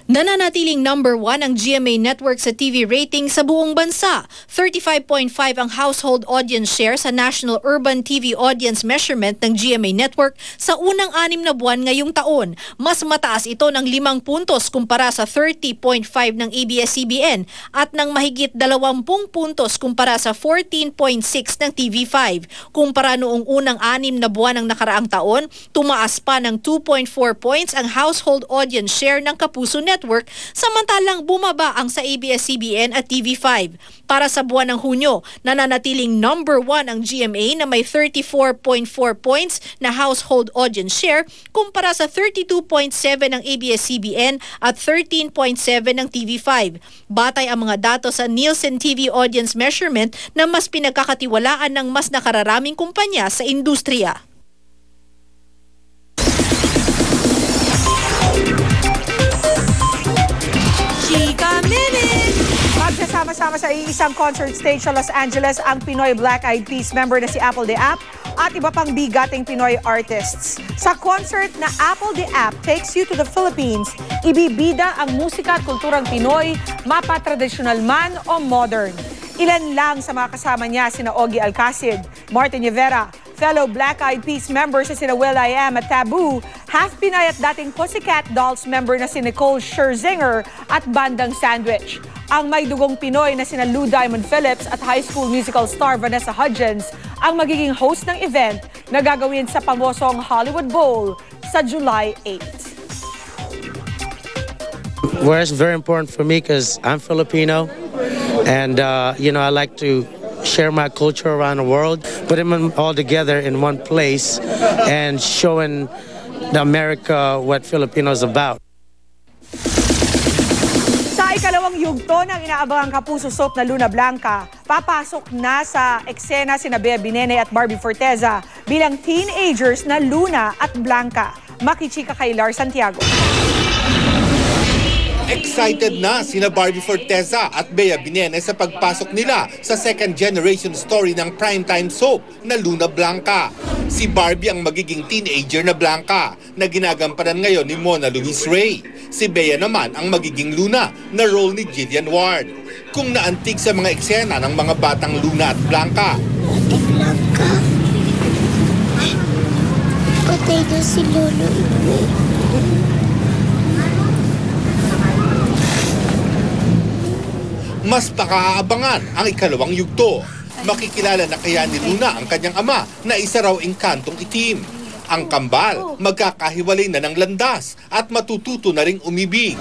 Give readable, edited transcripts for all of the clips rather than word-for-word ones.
Nananatiling number 1 ang GMA Network sa TV rating sa buong bansa. 35.5 ang household audience share sa National Urban TV Audience Measurement ng GMA Network sa unang 6 na buwan ngayong taon. Mas mataas ito ng 5 puntos kumpara sa 30.5 ng ABS-CBN at ng mahigit 20 puntos kumpara sa 14.6 ng TV5. Kumpara noong unang 6 na buwan ng nakaraang taon, tumaas pa ng 2.4 points ang household audience share ng Kapuso Network, samantalang bumaba ang sa ABS-CBN at TV5. Para sa buwan ng Hunyo, nananatiling number 1 ang GMA na may 34.4 points na household audience share kumpara sa 32.7 ng ABS-CBN at 13.7 ng TV5. Batay ang mga datos sa Nielsen TV Audience Measurement na mas pinagkakatiwalaan ng mas nakararaming kumpanya sa industriya. Chika Minute! Magsasama-sama sa iisang concert stage sa Los Angeles ang Pinoy Black Eyed Peas member na si Apple the App at iba pang bigating Pinoy artists. Sa concert na Apple the App Takes You to the Philippines, ibibida ang musika at kulturang Pinoy, mapa-traditional man o modern. Ilan lang sa mga kasama niya sina Ogie Alcacid, Martin Rivera, fellow Black Eyed Peas members na sina will.i.am at Taboo, half Pinay at dating Pussycat Dolls member na si Nicole Scherzinger at Bandang Sandwich. Ang may dugong Pinoy na sina Lou Diamond Phillips at High School Musical star Vanessa Hudgens ang magiging host ng event na gagawin sa pamosong Hollywood Bowl sa July 8. Well, it's very important for me because I'm Filipino and, I like to share my culture around the world, put them all together in one place and showing the America what Filipinos about. Sa ikalawang yugto ng inaabangang Kapuso soap na Luna Blanca, papasok na sa eksena sina Bea Binene at Barbie Forteza bilang teenagers na Luna at Blanca. Makichika kay Lar Santiago. Excited na sina Barbie Forteza at Bea Binene sa pagpasok nila sa second generation story ng primetime soap na Luna Blanca. Si Barbie ang magiging teenager na Blanca na ginagampanan ngayon ni Mona Luis Rey. Si Bea naman ang magiging Luna na role ni Jillian Ward. Kung naantig sa mga eksena ng mga batang Luna at Blanca. Ate Blanca, patay na si Lolo Iwi. Mas pakaabangan ang ikalawang yugto. Makikilala na kaya ni Luna ang kanyang ama na isa raw engkantong itim. Ang kambal, magkakahiwalay na ng landas at matututo na ring umibig.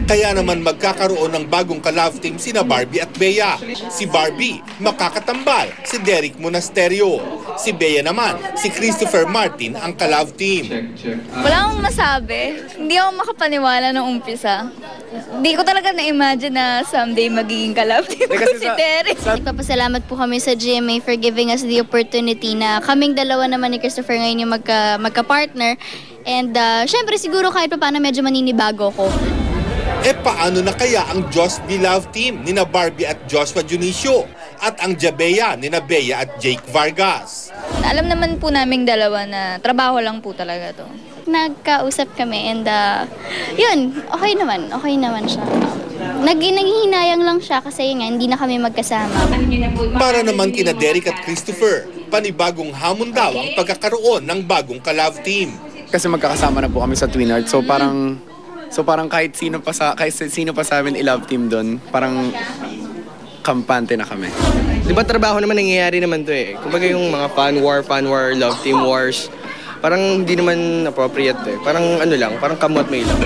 Kaya naman magkakaroon ng bagong ka-love team sina Barbie at Bea. Si Barbie, makakatambal si Derek Monasterio. Si Bea naman, si Christopher Martin ang ka-love team. Wala akong masabi. Hindi ako makapaniwala nung umpisa. Hindi ko talaga na-imagine na someday magiging ka-love team ko si Derek. Nagpapasalamat po kami sa GMA for giving us the opportunity na kaming dalawa naman ni Christopher ngayon yung magka-partner. And syempre siguro kahit pa paano medyo maninibago ko. Paano na kaya ang Joss Be Love team nina Barbie at Joshua Junicio at ang Jabea nina Bea at Jake Vargas? Alam naman po naming dalawa na trabaho lang po talaga to. Nagkausap kami and yun, okay naman siya. Naghihinayang lang siya kasi yun nga, hindi na kami magkasama. Para naman kina Derek at Christopher, panibagong hamon daw ang pagkakaroon ng bagong ka-love team. Kasi magkakasama na po kami sa Twin Hearts, so parang kahit sino pa sa amin i-love team doon, parang kampante na kami. Di ba trabaho naman nangyayari naman to eh. Kumbaga yung mga fan war, love team wars, parang hindi naman appropriate eh. Parang parang kamot may lang.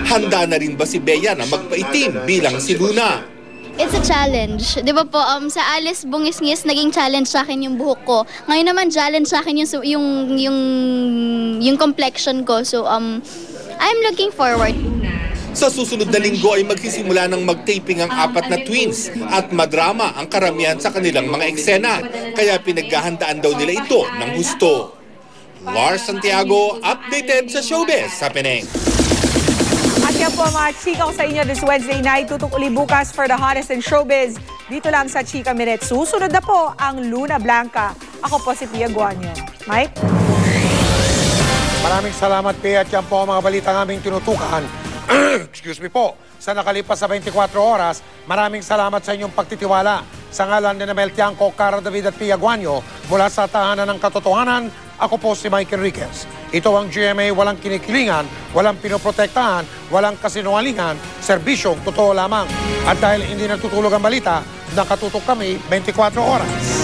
Handa na rin ba si Bea na magpaitim bilang si Luna? It's a challenge. Di ba po, sa Alice Bungis-ngis, naging challenge sa akin yung buhok ko. Ngayon naman, challenge sa akin yung complexion ko. So, I'm looking forward. Sa susunod na linggo ay magsisimula ng mag-taping ang 4 na twins at madrama ang karamihan sa kanilang mga eksena. Kaya pinaghahandaan daw nila ito ng husto. Lars Santiago, updated sa Showbiz sa Penang. At yan po mga chika ko sa inyo this Wednesday night. Tutok uli bukas for the hottest in showbiz. Dito lang sa Chika Minute. Susunod na po ang Luna Blanca. Ako po si Pia Guanyo. Mike? Maraming salamat, Pia. At yan po ang mga balitang aming tinutukan excuse me po, sa nakalipas sa 24 oras, maraming salamat sa inyong pagtitiwala. Sa ngalan ni Mel Tiangco, Cara David at Pia Guanyo, mula sa Tahanan ng Katotohanan, ako po si Mike Enriquez. Ito ang GMA, walang kinikilingan, walang pinoprotektahan, walang kasinungalingan, serbisyong totoo lamang. At dahil hindi natutulog ang balita, nakatutok kami 24 oras.